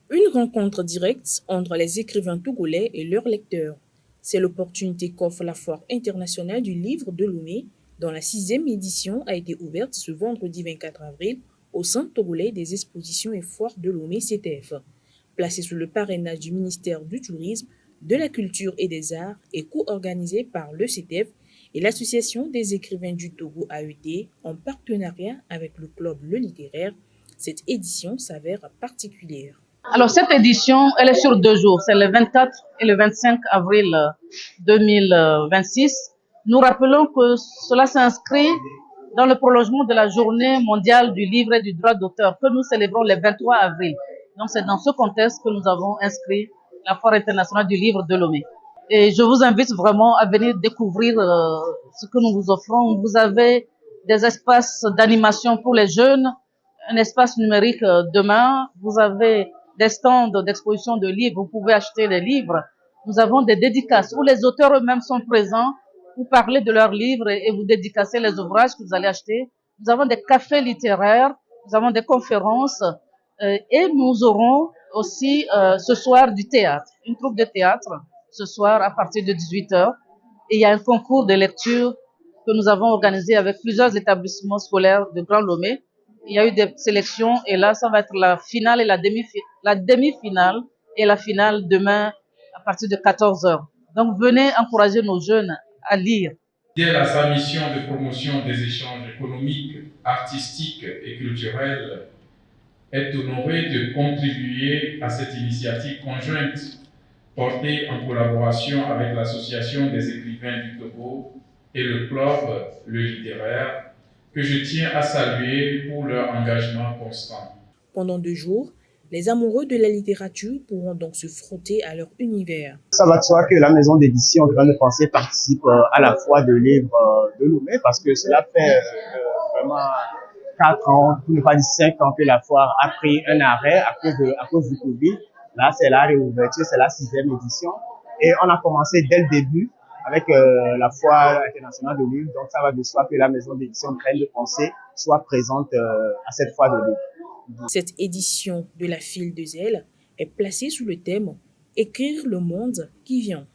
Une rencontre directe entre les écrivains togolais et leurs lecteurs. C'est l'opportunité qu'offre la Foire internationale du livre de Lomé, dont la 6e édition a été ouverte ce vendredi 24 avril au Centre togolais des expositions et foires de Lomé CTF. Placé sous le parrainage du ministère du Tourisme, de la Culture et des Arts et co-organisé par le CTF et l'Association des écrivains du Togo AET en partenariat avec le club Le Littéraire, cette édition s'avère particulière. Alors cette édition, elle est sur 2 jours, c'est le 24 et le 25 avril 2026. Nous rappelons que cela s'inscrit dans le prolongement de la journée mondiale du livre et du droit d'auteur que nous célébrons le 23 avril. Donc c'est dans ce contexte que nous avons inscrit la Foire internationale du livre de Lomé. Et je vous invite vraiment à venir découvrir ce que nous vous offrons. Vous avez des espaces d'animation pour les jeunes, un espace numérique demain. Vous avez des stands d'exposition de livres, vous pouvez acheter des livres. Nous avons des dédicaces où les auteurs eux-mêmes sont présents pour parler de leurs livres et vous dédicacer les ouvrages que vous allez acheter. Nous avons des cafés littéraires, nous avons des conférences et nous aurons aussi ce soir du théâtre, une troupe de théâtre ce soir à partir de 18h. Et il y a un concours de lecture que nous avons organisé avec plusieurs établissements scolaires de Grand Lomé. Il y a eu des sélections et là, ça va être la finale et la demi-finale et la finale demain à partir de 14h. Donc, venez encourager nos jeunes à lire. Fidèle à sa mission de promotion des échanges économiques, artistiques et culturels, est honoré de contribuer à cette initiative conjointe portée en collaboration avec l'Association des écrivains du Togo et le club Le Littéraire, que je tiens à saluer pour leur engagement constant. Pendant 2 jours, les amoureux de la littérature pourront donc se frotter à leur univers. Ça va de soi que la maison d'édition Grande Pensée participe à la Foire de livres de Lomé parce que cela fait vraiment 4 ans, pour ne pas dire 5 ans que la foire a pris un arrêt à cause du Covid. Là, c'est la réouverture, c'est la 6e édition. Et on a commencé dès le début avec la Foire internationale de livres. Donc, ça va de soi que la maison d'édition Graines de Pensée soit présente à cette foire de livres. Cette édition de la File de Zèle est placée sous le thème « Écrire le monde qui vient ».